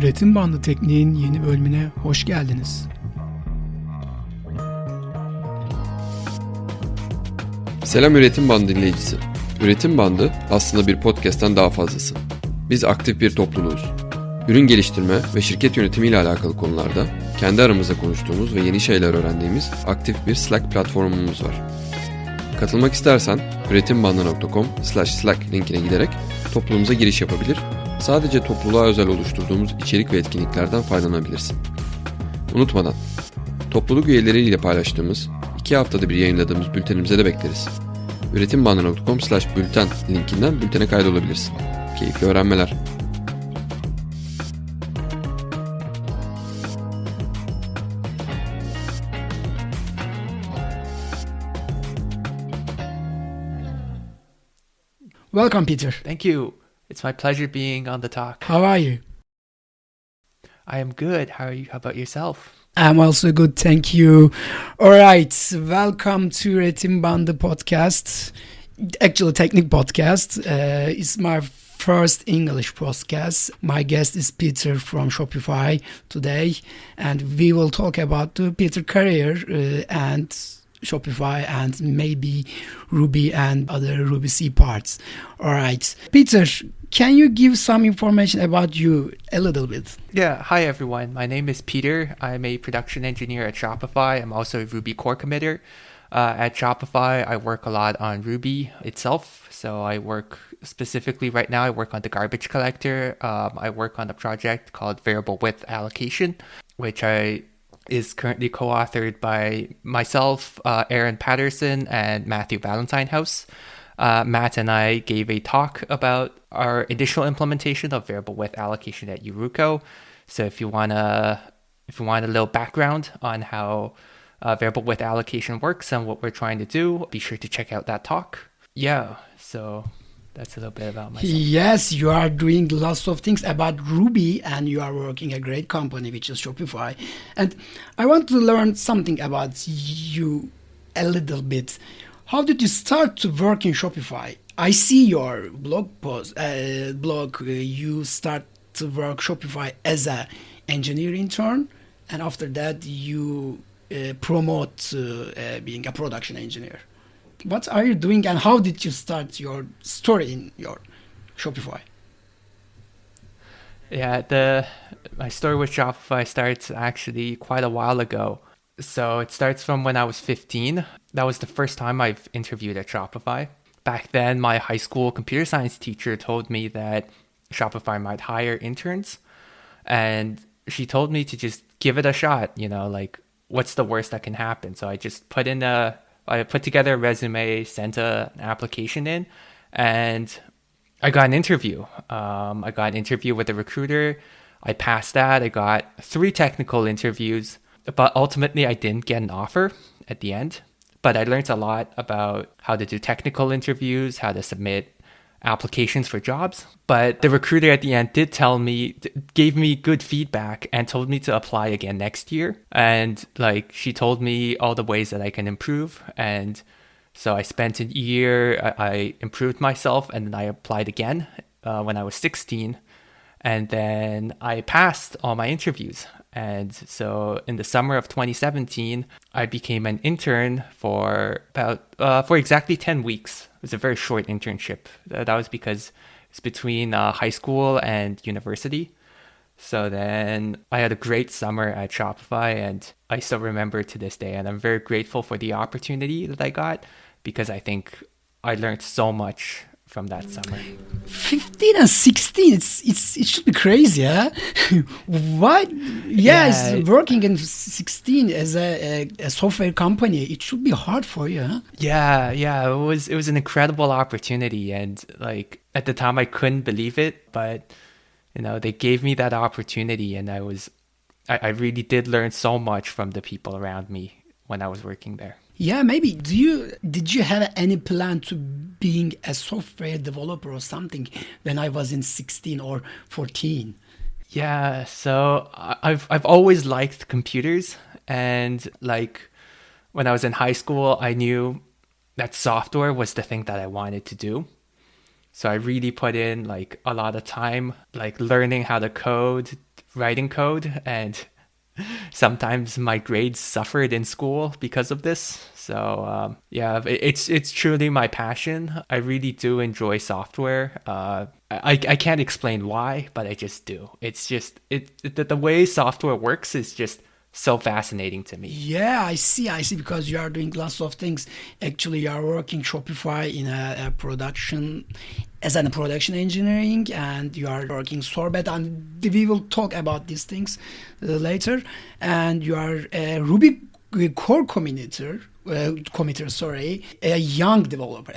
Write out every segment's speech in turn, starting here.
Üretim Bandı Tekniğin yeni bölümüne hoş geldiniz. Selam Üretim Bandı dinleyicisi. Üretim Bandı aslında bir podcast'ten daha fazlası. Biz aktif bir topluluğuz. Ürün geliştirme ve şirket yönetimi ile alakalı konularda kendi aramızda konuştuğumuz ve yeni şeyler öğrendiğimiz aktif bir Slack platformumuz var. Katılmak istersen üretimbandı.com/slack linkine giderek topluluğumuza giriş yapabilir, sadece topluluğa özel oluşturduğumuz içerik ve etkinliklerden faydalanabilirsin. Unutmadan, topluluk üyeleriyle paylaştığımız, 2 haftada bir yayınladığımız bültenimize de bekleriz. üretimbandı.com/bülten linkinden bültene kaydolabilirsin. Keyifli öğrenmeler. Welcome, Peter. Thank you. It's my pleasure being on the talk. How are you? I am good. How are you? How about yourself? I'm also good, thank you. All right, welcome to Üretim Bandı podcast. Actually, Teknik podcast. It's my first English podcast. My guest is Peter from Shopify today, and we will talk about the Peter career and Shopify and maybe Ruby and other Ruby C parts. All right, Peter, can you give some information about you a little bit? Yeah. Hi, everyone. My name is Peter. I'm a production engineer at Shopify. I'm also a Ruby core committer. At Shopify, I work a lot on Ruby itself. So I work specifically right now, I work on the garbage collector. I work on a project called variable width allocation, which is currently co-authored by myself, Aaron Patterson, and Matthew Valentinehouse. Matt and I gave a talk about our initial implementation of variable width allocation at Uruko. So if you want a little background on how variable width allocation works and what we're trying to do, be sure to check out that talk. Yeah, so that's a little bit about myself. Yes, you are doing lots of things about Ruby and you are working a great company, which is Shopify. And I want to learn something about you a little bit. How did you start to work in Shopify? I see your blog post. You start to work Shopify as a engineer intern, and after that you promote to being a production engineer. What are you doing, and how did you start your story in your Shopify? Yeah, my story with Shopify starts actually quite a while ago. So it starts from when I was 15. That was the first time I've interviewed at Shopify. Back then, my high school computer science teacher told me that Shopify might hire interns. And she told me to just give it a shot, like what's the worst that can happen? So I just I put together a resume, sent an application in, and I got an interview. I got an interview with a recruiter. I passed that. I got 3 technical interviews, but ultimately I didn't get an offer at the end. But I learned a lot about how to do technical interviews, how to submit applications for jobs. But the recruiter at the end gave me good feedback and told me to apply again next year. And she told me all the ways that I can improve. And so I spent a year, I improved myself, and then I applied again when I was 16. And then I passed all my interviews. And so in the summer of 2017, I became an intern for exactly 10 weeks. It was a very short internship. That was because it's between high school and university. So then I had a great summer at Shopify, and I still remember to this day. And I'm very grateful for the opportunity that I got, because I think I learned so much from that summer. 15 and 16, it should be crazy, huh? Why? Yes, yeah. Working in 16 as a software company, it should be hard for you, huh? Yeah, it was an incredible opportunity, and at the time I couldn't believe it, but they gave me that opportunity, and I really did learn so much from the people around me when I was working there. Yeah, maybe. Did you have any plan to being a software developer or something when I was in 16 or 14? Yeah, so I've always liked computers, and when I was in high school, I knew that software was the thing that I wanted to do. So I really put in like a lot of time, like learning how to code, writing code, and sometimes my grades suffered in school because of this. So yeah, it's truly my passion. I really do enjoy software. I can't explain why, but I just do. It's just the way software works is just so fascinating to me. Yeah, I see, because you are doing lots of things. Actually, you are working Shopify in a production, as a production engineering, and you are working Sorbet, and we will talk about these things later. And you are a Ruby core committer, a young developer,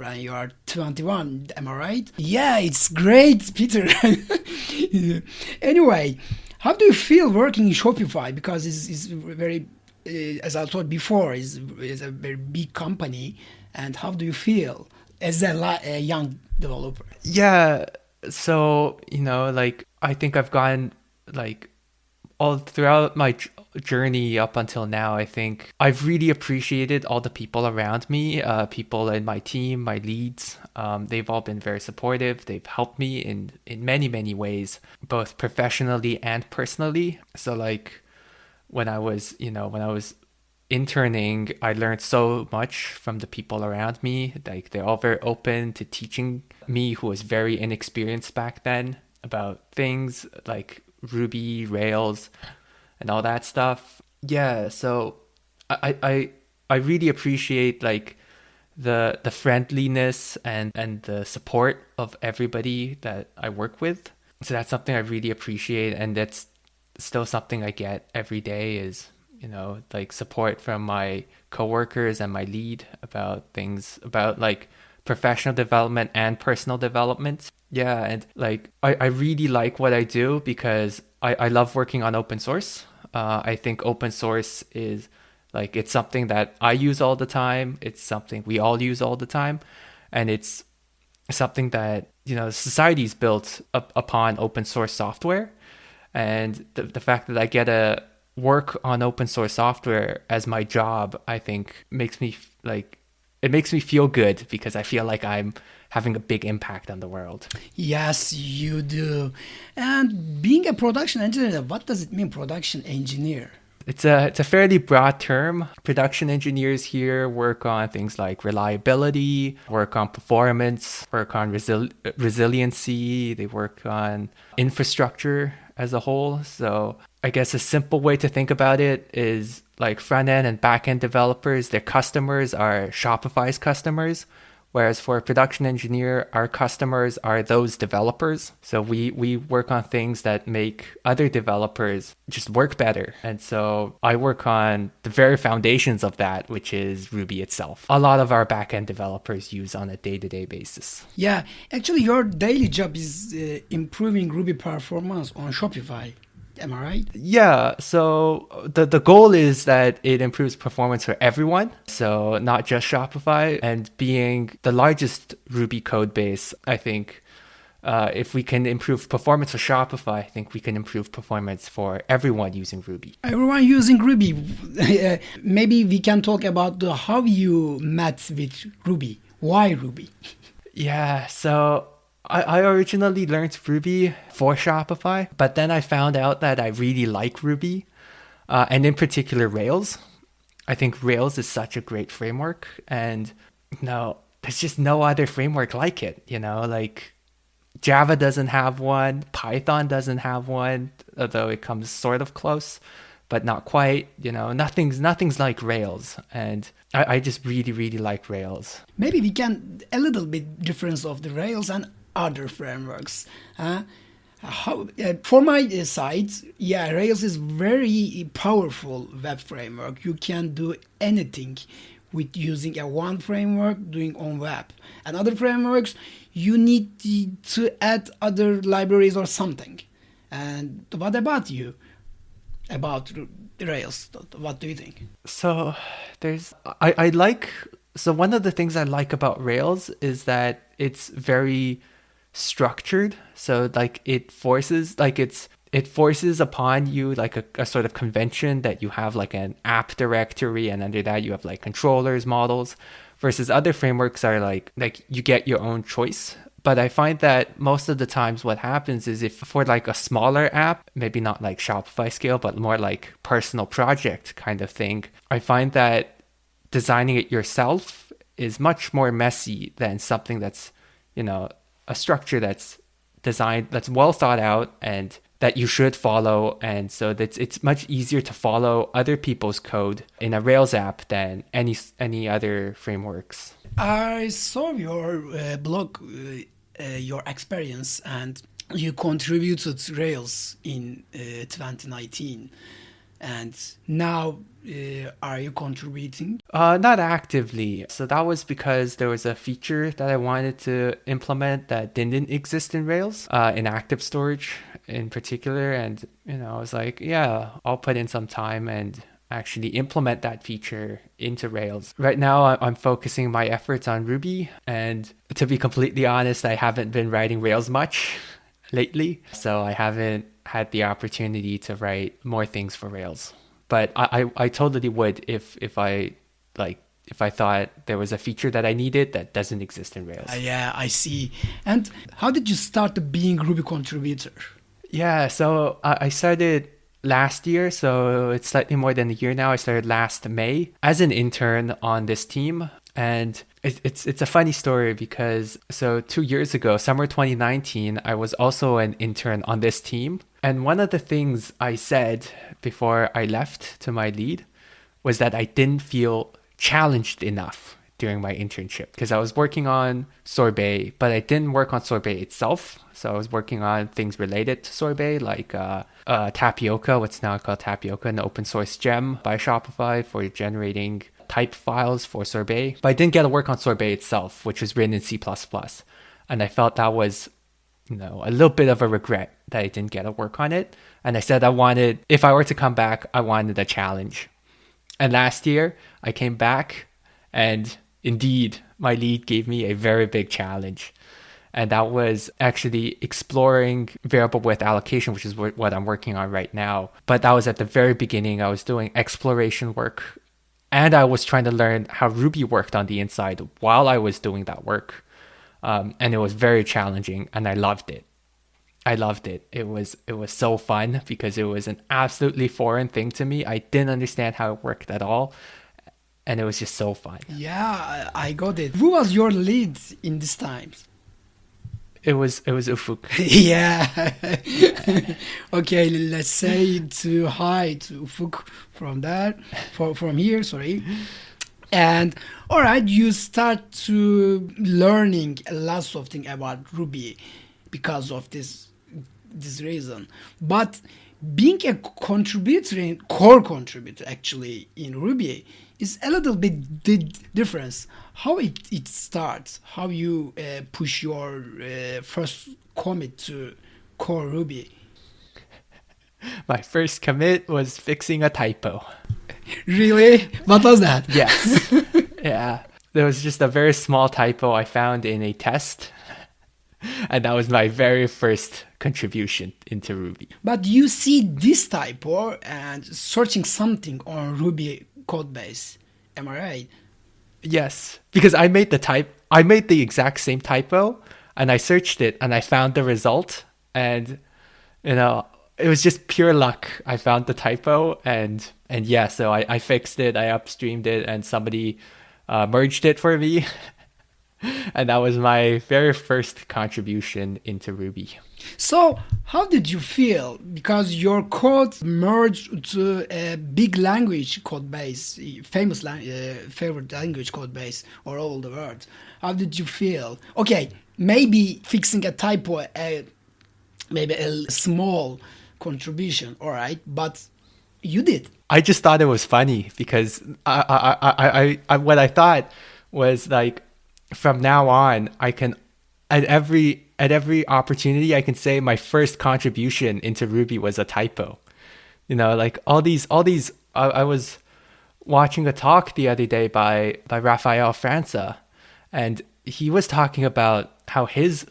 and you are 21, am I right? Yeah, it's great, Peter. Anyway, how do you feel working in Shopify? Because it's very, as I told before, is a very big company. And how do you feel as a young developer? Yeah, so, like, I think I've gone, like, all throughout my journey up until now, I think I've really appreciated all the people around me, people in my team, my leads. They've all been very supportive. They've helped me in many, many ways, both professionally and personally. So like when I was interning, I learned so much from the people around me. Like they're all very open to teaching me, who was very inexperienced back then, about things like Ruby, Rails, and all that stuff. Yeah, so I really appreciate like the friendliness and the support of everybody that I work with. So that's something I really appreciate, and that's still something I get every day is, like support from my coworkers and my lead about things about like professional development and personal development. Yeah, and like I really like what I do because I love working on open source. I think open source is like, it's something that I use all the time. It's something we all use all the time. And it's something that, society's built upon open source software. And the fact that I get to work on open source software as my job, I think makes me feel good because I feel like I'm having a big impact on the world. Yes, you do. And being a production engineer, what does it mean, production engineer? It's a fairly broad term. Production engineers here work on things like reliability, work on performance, work on resiliency. They work on infrastructure as a whole. So I guess a simple way to think about it is like front-end and back-end developers, their customers are Shopify's customers. Whereas for a production engineer, our customers are those developers. So we work on things that make other developers just work better. And so I work on the very foundations of that, which is Ruby itself. A lot of our backend developers use on a day-to-day basis. Yeah, actually your daily job is improving Ruby performance on Shopify. Am I right? Yeah, so the goal is that it improves performance for everyone, so not just Shopify. And being the largest Ruby code base, I think if we can improve performance for Shopify, I think we can improve performance for everyone using Ruby. Everyone using Ruby. Maybe we can talk about how you met with Ruby. Why Ruby? Yeah, so I originally learned Ruby for Shopify, but then I found out that I really like Ruby, and in particular Rails. I think Rails is such a great framework, and there's just no other framework like it. Like Java doesn't have one, Python doesn't have one, although it comes sort of close, but not quite. Nothing's like Rails, and I just really, really like Rails. Maybe we can a little bit difference of the Rails and other frameworks. For my side, Rails is very powerful web framework. You can do anything with using one framework doing on web. And other frameworks, you need to add other libraries or something. And what about you? About Rails, what do you think? So one of the things I like about Rails is that it's very structured. So like it forces, like it's it forces upon you like a sort of convention that you have like an app directory, and under that you have like controllers, models, versus other frameworks are like you get your own choice. But I find that most of the times what happens is, if for like a smaller app, maybe not like Shopify scale, but more like personal project kind of thing, I find that designing it yourself is much more messy than something that's, a structure that's designed, that's well thought out and that you should follow. And so it's much easier to follow other people's code in a Rails app than any other frameworks. I saw your blog, your experience, and you contributed to Rails in 2019. And now, are you contributing? Not actively. So that was because there was a feature that I wanted to implement that didn't exist in Rails, in active storage in particular. And, I was like, yeah, I'll put in some time and actually implement that feature into Rails. Right now, I'm focusing my efforts on Ruby. And to be completely honest, I haven't been writing Rails much lately. So I haven't had the opportunity to write more things for Rails. But I totally would if I thought there was a feature that I needed that doesn't exist in Rails. Yeah, I see. And how did you start being Ruby contributor? Yeah, so I started last year, so it's slightly more than a year now. I started last May as an intern on this team. And it's a funny story because, so 2 years ago, summer 2019, I was also an intern on this team. And one of the things I said before I left to my lead was that I didn't feel challenged enough during my internship, because I was working on Sorbet, but I didn't work on Sorbet itself. So I was working on things related to Sorbet, like Tapioca, what's now called Tapioca, an open source gem by Shopify for generating type files for Sorbet. But I didn't get to work on Sorbet itself, which was written in C++. And I felt that was, a little bit of a regret that I didn't get to work on it. And I said if I were to come back, I wanted a challenge. And last year, I came back, and indeed, my lead gave me a very big challenge. And that was actually exploring variable width allocation, which is what I'm working on right now. But that was at the very beginning. I was doing exploration work, and I was trying to learn how Ruby worked on the inside while I was doing that work. And it was very challenging, and I loved it. It was so fun because it was an absolutely foreign thing to me. I didn't understand how it worked at all. And it was just so fun. Yeah, I got it. Who was your lead in these times? It was Ufuk. Yeah. Okay, let's say hi to Ufuk from here, sorry. And all right, you start to learning a lot of things about Ruby because of this reason. But being a core contributor actually in Ruby is a little bit different. How it starts, how you push your first commit to core Ruby. My first commit was fixing a typo. Really? What was that? Yes. Yeah. There was just a very small typo I found in a test. And that was my very first contribution into Ruby. But you see this typo and searching something on Ruby code base. Am I right? Yes. Because I made the exact same typo, and I searched it and I found the result, and it was just pure luck. I found the typo, and yeah, so I fixed it, I upstreamed it, and somebody merged it for me. And that was my very first contribution into Ruby. So how did you feel? Because your code merged to a big language code base, famous favorite language code base all over the world. How did you feel? Okay, maybe fixing a typo, maybe a small contribution, all right, but you did. I just thought it was funny because I what I thought was like, from now on, I can, at every opportunity, I can say my first contribution into Ruby was a typo. Like all these. I was watching a talk the other day by Raphael França, and he was talking about how his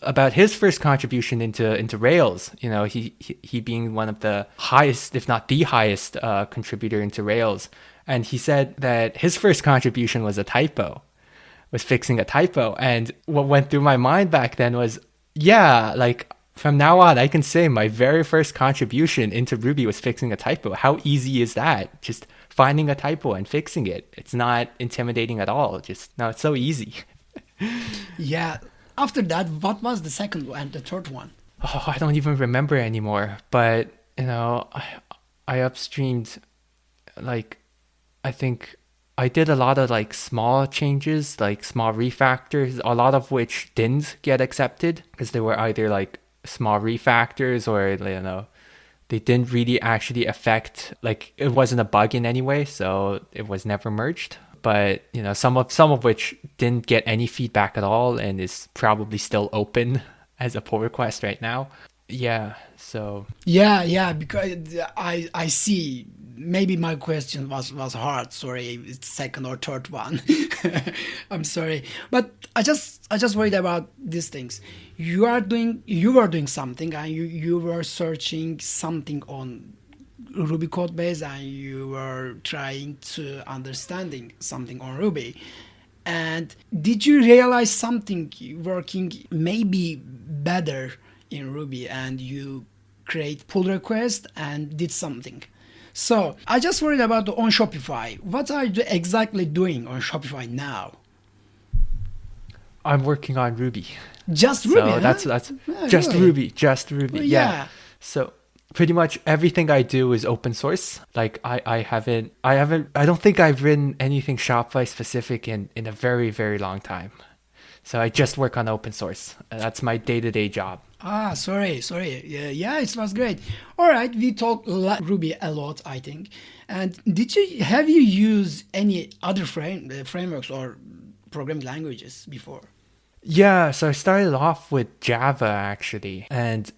first contribution into Rails. You know, he being one of the highest, if not the highest, contributor into Rails, and he said that his first contribution was fixing a typo. And what went through my mind back then was, yeah, like from now on, I can say my very first contribution into Ruby was fixing a typo. How easy is that? Just finding a typo and fixing it. It's not intimidating at all. No, it's so easy. Yeah. After that, what was the second one and the third one? Oh, I don't even remember anymore. But, you know, I upstreamed, like, I think I did a lot of like small changes, like small refactors, a lot of which didn't get accepted because they were either like small refactors or, you know, they didn't really actually affect, like it wasn't a bug in any way, so it was never merged. But, you know, some of which didn't get any feedback at all and is probably still open as a pull request right now. Yeah, so Yeah, because I see. Maybe my question was hard. Sorry, it's second or third one. I'm sorry, but I just worried about these things. You were doing something, and you were searching something on Ruby code base, and you were trying to understanding something on Ruby. And did you realize something working maybe better in Ruby, and you create pull request and did something? So I just worried about on Shopify. What are you exactly doing on Shopify now? I'm working on Ruby. Just Ruby, so huh? that's just really? Just Ruby. Well, yeah. So pretty much everything I do is open source. Like I don't think I've written anything Shopify specific in a very, very long time. So I just work on open source. That's my day-to-day job. Sorry. Yeah, it was great. All right, we talked Ruby a lot, I think. And have you used any other frameworks or programming languages before? Yeah, so I started off with Java actually, and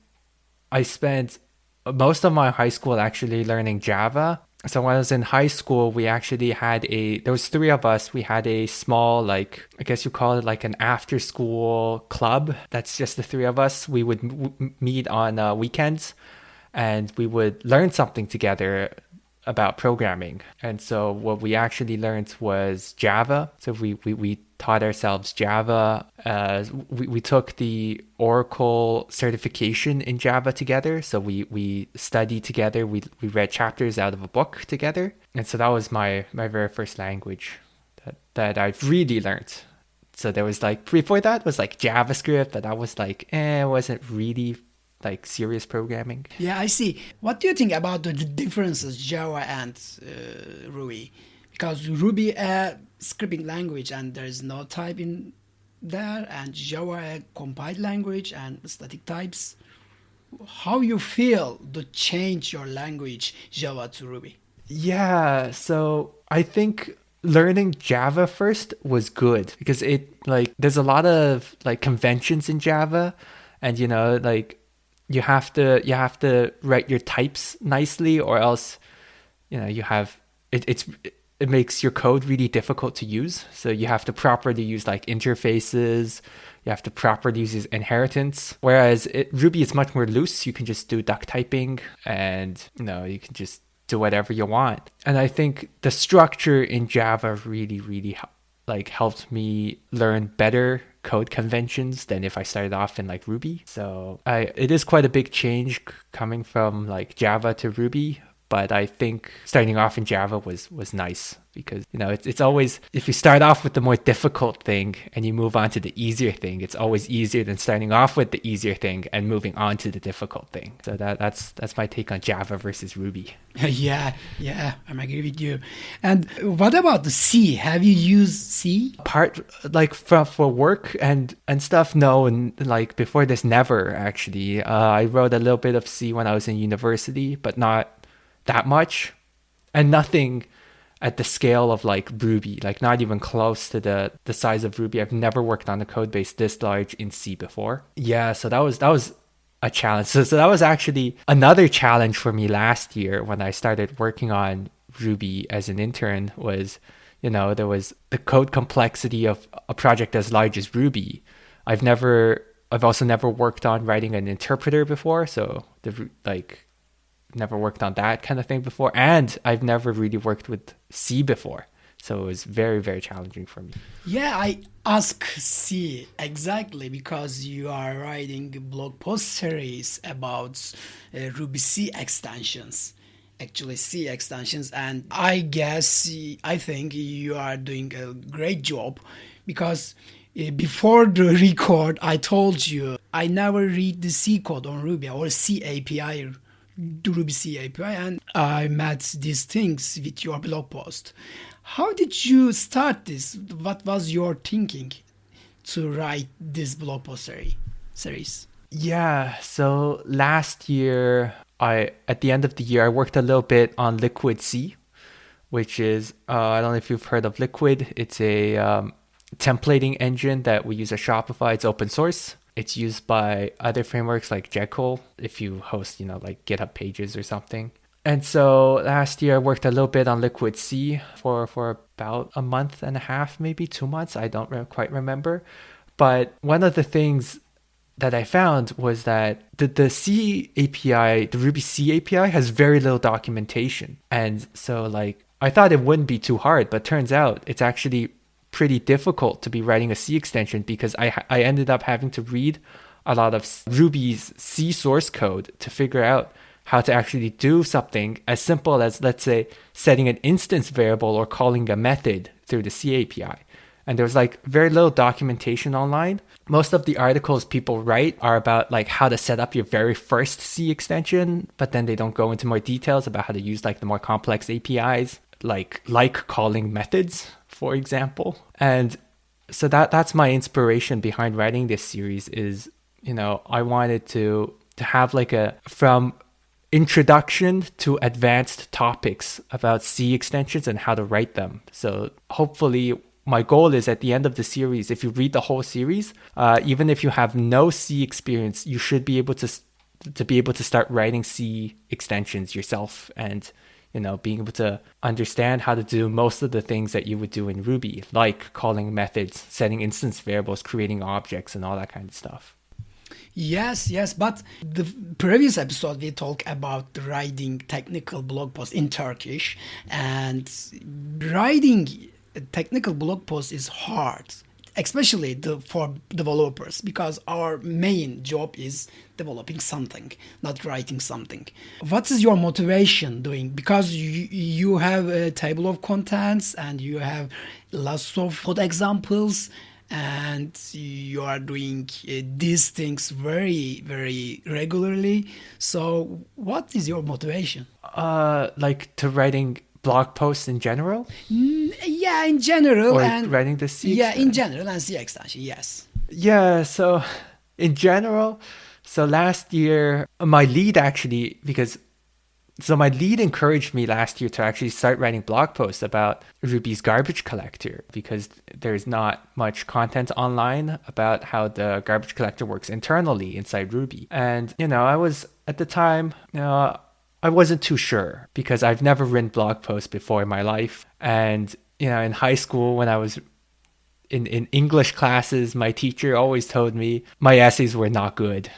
I spent most of my high school actually learning Java. So when I was in high school, we actually there was three of us. We had a small, like, I guess you call it like an after school club. That's just the three of us. We would meet on weekends and we would learn something together about programming. And so what we actually learned was Java. So we taught ourselves Java. We took the Oracle certification in Java together. So we studied together. We read chapters out of a book together. And so that was my very first language that I've really learned. So there was like, before that was like JavaScript, but I was like, it wasn't really like serious programming. Yeah, I see. What do you think about the differences Java and Ruby? Because Ruby a scripting language and there is no type in there, and Java a compiled language and static types. How you feel to change your language Java to Ruby? Yeah, so I think learning Java first was good because it, like, there's a lot of like conventions in Java, and you know, like you have to write your types nicely, or else, you know, you have it makes your code really difficult to use. So you have to properly use like interfaces. You have to properly use inheritance. Whereas Ruby is much more loose. You can just do duck typing, and you know, you can just do whatever you want. And I think the structure in Java really like helped me learn better code conventions than if I started off in like Ruby. So it is quite a big change coming from like Java to Ruby. But I think starting off in Java was nice because, you know, it's always, if you start off with the more difficult thing and you move on to the easier thing, it's always easier than starting off with the easier thing and moving on to the difficult thing. So that's my take on Java versus Ruby. Yeah, I agree with you. And what about the C? Have you used C? Part like for work and stuff, no, and like before this, never actually. I wrote a little bit of C when I was in university, but not that much, and nothing at the scale of like Ruby, like not even close to the size of Ruby. I've never worked on a code base this large in C before. Yeah, so that was a challenge. So that was actually another challenge for me last year when I started working on Ruby as an intern, was there was the code complexity of a project as large as Ruby. I've also never worked on writing an interpreter before, so never worked on that kind of thing before, and I've never really worked with C before. So it was very, very challenging for me. Yeah, I ask C exactly because you are writing a blog post series about Ruby C extensions. Actually, C extensions, and I think you are doing a great job because before the record, I told you I never read the C code on Ruby or C API, the Ruby C API, and I met these things with your blog post. How did you start this? What was your thinking to write this blog post series? Yeah, so last year, at the end of the year, I worked a little bit on Liquid C, which is, I don't know if you've heard of Liquid. It's a templating engine that we use at Shopify. It's open source. It's used by other frameworks like Jekyll if you host, like GitHub pages or something. And so last year I worked a little bit on Liquid C for about a month and a half, maybe 2 months. I don't quite remember. But one of the things that I found was that the C API, the Ruby C API has very little documentation. And so I thought it wouldn't be too hard, but turns out it's actually pretty difficult to be writing a C extension because I ended up having to read a lot of Ruby's C source code to figure out how to actually do something as simple as, let's say, setting an instance variable or calling a method through the C API. And there's very little documentation online. Most of the articles people write are about how to set up your very first C extension, but then they don't go into more details about how to use the more complex APIs, like calling methods, for example. And so that's my inspiration behind writing this series is, I wanted to have from introduction to advanced topics about C extensions and how to write them. So hopefully my goal is at the end of the series, if you read the whole series, even if you have no C experience, you should be able to start writing C extensions yourself and, being able to understand how to do most of the things that you would do in Ruby, like calling methods, setting instance variables, creating objects, and all that kind of stuff. Yes, but the previous episode we talked about writing technical blog posts in Turkish, and writing a technical blog post is hard, especially for developers, because our main job is developing something, not writing something. What is your motivation doing? Because you have a table of contents and you have lots of code examples, and you are doing these things very, very regularly. So what is your motivation? To writing blog posts in general? Yeah, in general. Or and writing the C Yeah, extension? in general and C extension, yes. Yeah, so in general, so last year, my lead encouraged me last year to actually start writing blog posts about Ruby's garbage collector because there's not much content online about how the garbage collector works internally inside Ruby. And, I was at the time, I wasn't too sure because I've never written blog posts before in my life. And, in high school when I was in English classes, my teacher always told me my essays were not good.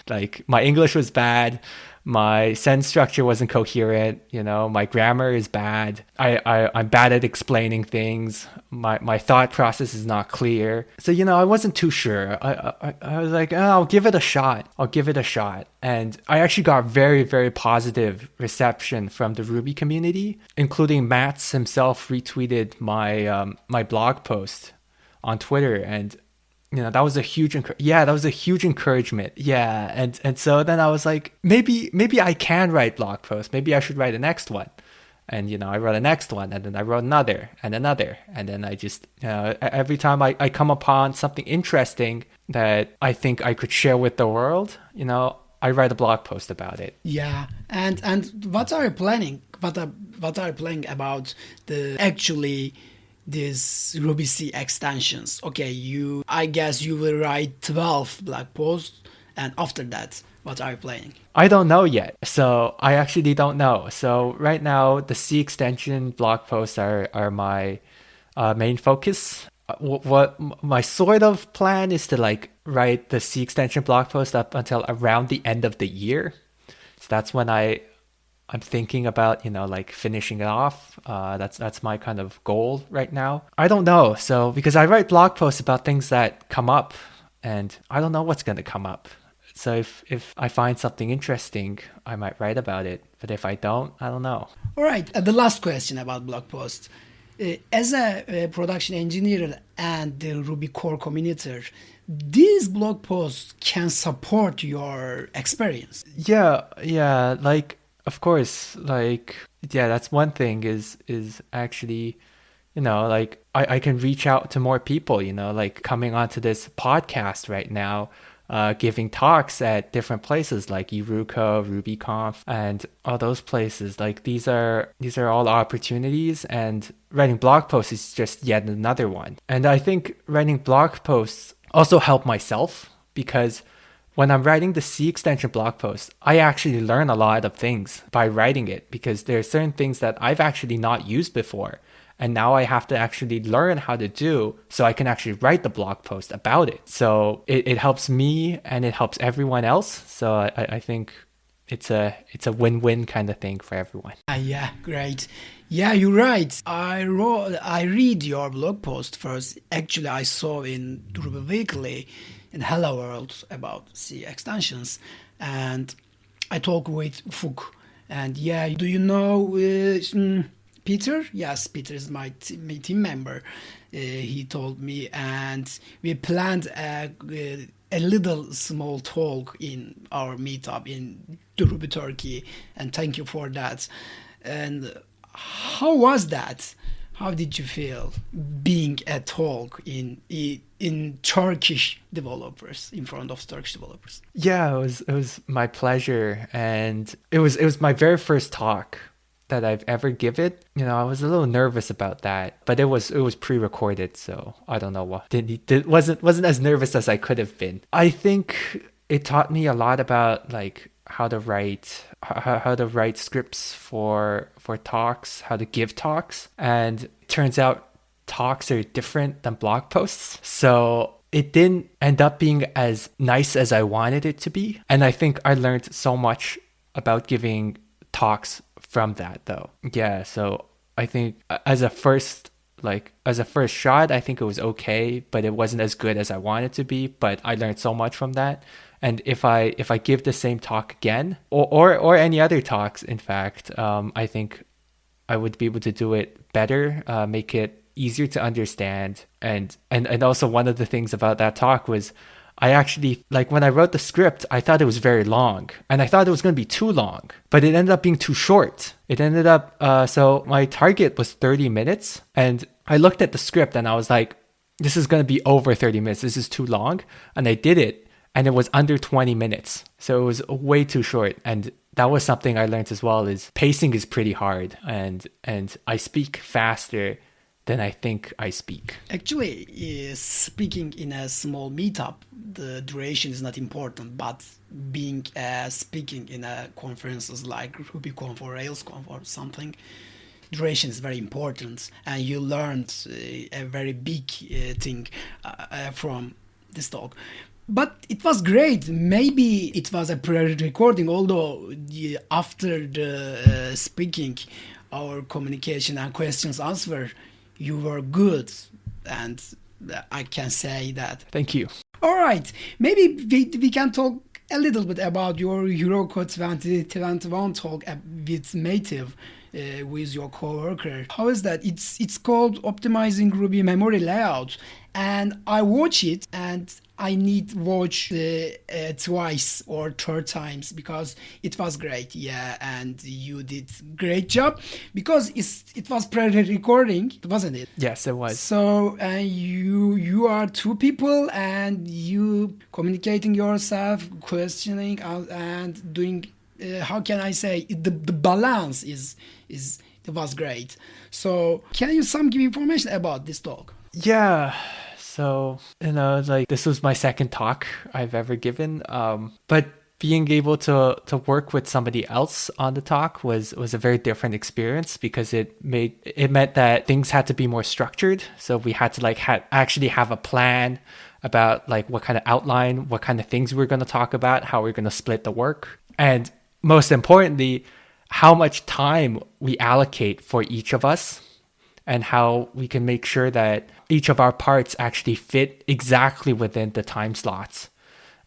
My English was bad. My sentence structure wasn't coherent. My grammar is bad. I'm bad at explaining things. My thought process is not clear. So, I wasn't too sure. I was like, I'll give it a shot. And I actually got very, very positive reception from the Ruby community, including Mats himself retweeted my blog post on Twitter, and that was a huge encouragement. Yeah, and so then I was like, maybe I can write blog posts. Maybe I should write the next one. And I wrote the next one, and then I wrote another, and then I just every time I come upon something interesting that I think I could share with the world, I write a blog post about it. Yeah, and what are you planning? What are you planning about these Ruby C extensions? Okay, I guess you will write 12 blog posts, and after that, what are you planning? I don't know yet. So I actually don't know. So right now, the C extension blog posts are my main focus. What my sort of plan is to like write the C extension blog post up until around the end of the year. So that's when I'm thinking about, like finishing it off. That's my kind of goal right now. I don't know. So because I write blog posts about things that come up and I don't know what's going to come up. So if I find something interesting, I might write about it. But if I don't know. All right. The last question about blog posts. As a production engineer and the Ruby core communicator, these blog posts can support your experience. Yeah. Like, of course, like, yeah, that's one thing is actually, like I can reach out to more people, like coming onto this podcast right now, giving talks at different places like Eureka, RubyConf, and all those places. Like these are all opportunities, and writing blog posts is just yet another one. And I think writing blog posts also help myself because when I'm writing the C extension blog post, I actually learn a lot of things by writing it because there are certain things that I've actually not used before. And now I have to actually learn how to do so I can actually write the blog post about it. So it helps me and it helps everyone else. So I think it's a win-win kind of thing for everyone. Yeah, great. Yeah, you're right. I read your blog post first. Actually, I saw in Ruby Weekly in Hello World about C extensions, and I talked with Fuk. And yeah, do you know Peter? Yes, Peter is my team member. He told me, and we planned a little small talk in our meetup in Ruby Turkey, and thank you for that. And how was that? How did you feel being a talk in Turkish developers, in front of Turkish developers? Yeah, it was my pleasure, and it was my very first talk that I've ever given. I was a little nervous about that, but it was pre-recorded, so I don't know what wasn't as nervous as I could have been. I think it taught me a lot about like how to write scripts for talks, how to give talks, and it turns out talks are different than blog posts. So it didn't end up being as nice as I wanted it to be, and I think I learned so much about giving talks from that though. Yeah, so I think as a first shot, I think it was okay, but it wasn't as good as I wanted to be, but I learned so much from that. And if I give the same talk again or any other talks, in fact, I think I would be able to do it better, make it easier to understand. And also one of the things about that talk was I actually, like when I wrote the script, I thought it was very long and I thought it was going to be too long, but it ended up being too short. It ended up, so my target was 30 minutes and I looked at the script and I was like, this is going to be over 30 minutes. This is too long. And I did it and it was under 20 minutes. So it was way too short. And that was something I learned as well, is pacing is pretty hard and I speak faster than I think I speak. Actually, speaking in a small meetup, the duration is not important, but speaking in a conferences like RubyConf or RailsConf or something, duration is very important, and you learned a very big thing from this talk. But it was great. Maybe it was a pre-recording, although after the speaking, our communication and questions answer, you were good, and I can say that. Thank you. All right, maybe we can talk a little bit about your Eurocode 2021 talk with Native, with your coworker. How is that? It's called Optimizing Ruby Memory Layout, and I watch it and I need watch twice or third times because it was great. Yeah, and you did great job because it was pre-recording, wasn't it? Yes, it was. So you are two people and you communicating yourself, questioning and doing. How can I say the balance is it was great. So can you give information about this talk? Yeah. So, like this was my second talk I've ever given. But being able to work with somebody else on the talk was a very different experience, because it meant that things had to be more structured. So we had to actually have a plan about like what kind of outline, what kind of things we're going to talk about, how we're going to split the work, and most importantly, how much time we allocate for each of us, and how we can make sure that each of our parts actually fit exactly within the time slots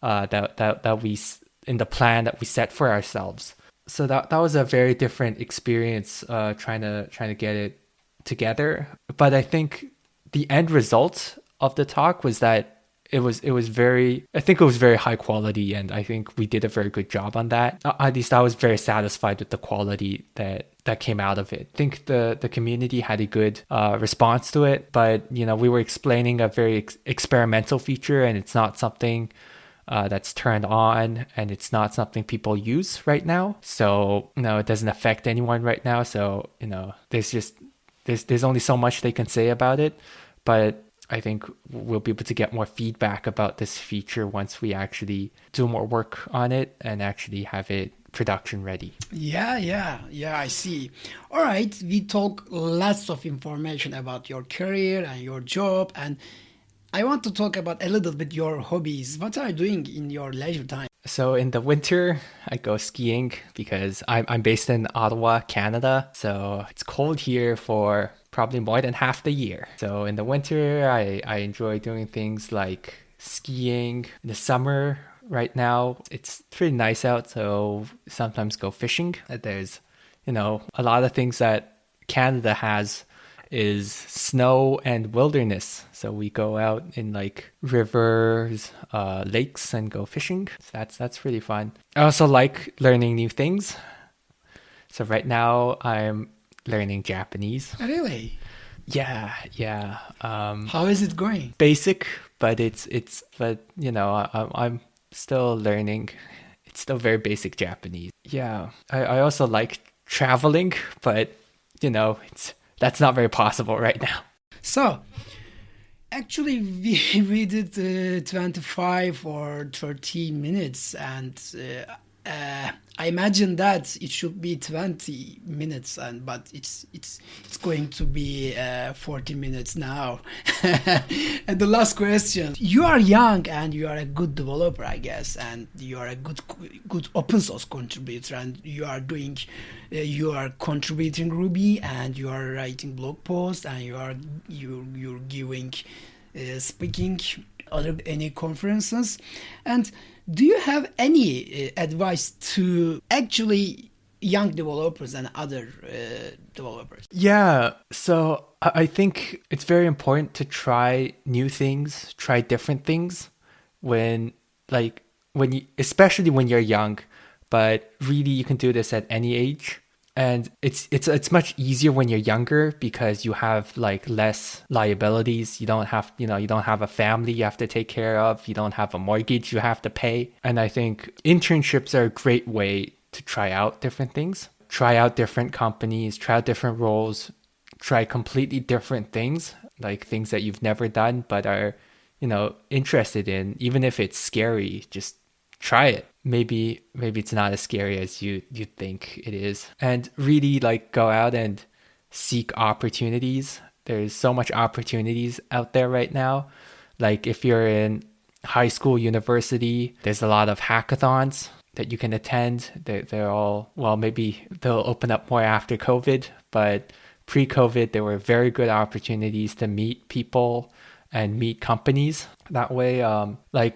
that we in the plan that we set for ourselves. So that was a very different experience, trying to get it together. But I think the end result of the talk was that it was very high quality, and I think we did a very good job on that. At least I was very satisfied with the quality that came out of it. I think the community had a good response to it, but we were explaining a very experimental feature, and it's not something that's turned on, and it's not something people use right now. So it doesn't affect anyone right now. So there's only so much they can say about it, but I think we'll be able to get more feedback about this feature once we actually do more work on it and actually have it production ready. Yeah, I see. All right, we talk lots of information about your career and your job, and I want to talk about a little bit your hobbies. What are you doing in your leisure time? So in the winter, I go skiing because I'm based in Ottawa, Canada. So it's cold here for probably more than half the year. So in the winter, I enjoy doing things like skiing. In the summer, right now, it's pretty nice out, so sometimes go fishing. There's, a lot of things that Canada has is snow and wilderness. So we go out in like rivers, lakes, and go fishing. So that's really fun. I also like learning new things. So right now I'm learning Japanese. Really? Yeah. How is it going? Basic, but I'm still learning. It's still very basic Japanese. Yeah. I also like traveling, but that's not very possible right now. So, actually, we did 25 or 30 minutes, and I imagine that it should be 20 minutes, but it's going to be 40 minutes now. And the last question: you are young and you are a good developer, I guess, and you are a good open source contributor, and you are contributing Ruby, and you are writing blog posts, and you're giving speaking any conferences. And do you have any advice to actually young developers and other developers? Yeah, so I think it's very important to try new things, try different things especially when you're young, but really you can do this at any age. And it's much easier when you're younger because you have like less liabilities. You don't have a family you have to take care of. You don't have a mortgage you have to pay. And I think internships are a great way to try out different things, try out different companies, try out different roles, try completely different things, like things that you've never done but are, interested in. Even if it's scary, just try it. Maybe it's not as scary as you think it is. And really go out and seek opportunities. There's so much opportunities out there right now. Like if you're in high school, university, there's a lot of hackathons that you can attend. They're all, maybe they'll open up more after COVID, but pre-COVID, there were very good opportunities to meet people and meet companies that way.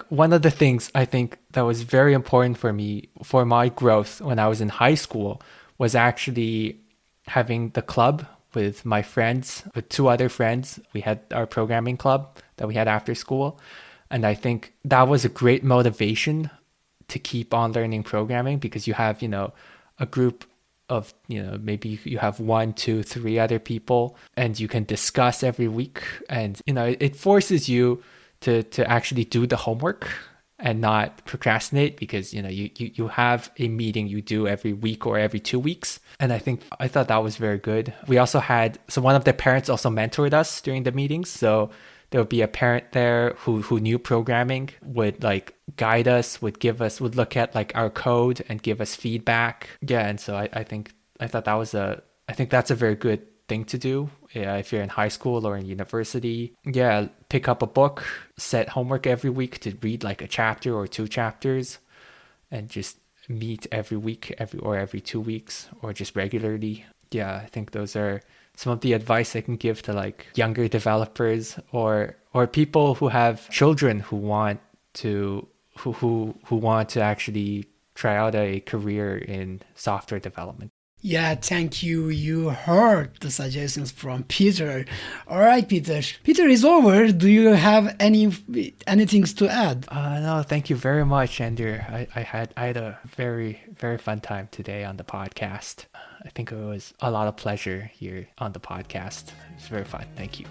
One of the things I think that was very important for me, for my growth when I was in high school, was actually having the club with my friends, with two other friends. We had our programming club that we had after school. And I think that was a great motivation to keep on learning programming, because you have, a group of, maybe you have 1, 2, 3 other people, and you can discuss every week. And, it forces you to actually do the homework and not procrastinate, because you have a meeting you do every week or every 2 weeks. And I thought that was very good. We also had, so one of the parents also mentored us during the meetings. So there would be a parent there who knew programming, would like guide us, would look at like our code and give us feedback. Yeah, and so I think that's a very good thing to do. Yeah, if you're in high school or in university. Yeah, pick up a book, set homework every week to read like a chapter or 2 chapters, and just meet every week, every 2 weeks, or just regularly. Yeah, I think those are some of the advice I can give to like younger developers or people who have children who want to actually try out a career in software development. Yeah, thank you. You heard the suggestions from Peter. All right, Peter. Peter is over. Do you have anything to add? No, thank you very much, Andrew. I had a very, very fun time today on the podcast. I think it was a lot of pleasure here on the podcast. It's very fun. Thank you.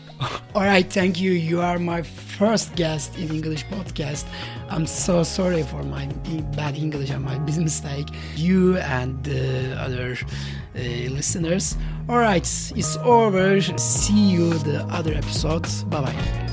All right, thank you. You are my first guest in English podcast. I'm so sorry for my bad English and my mistake. You and the other listeners. All right, it's over. See you the other episodes. Bye-bye.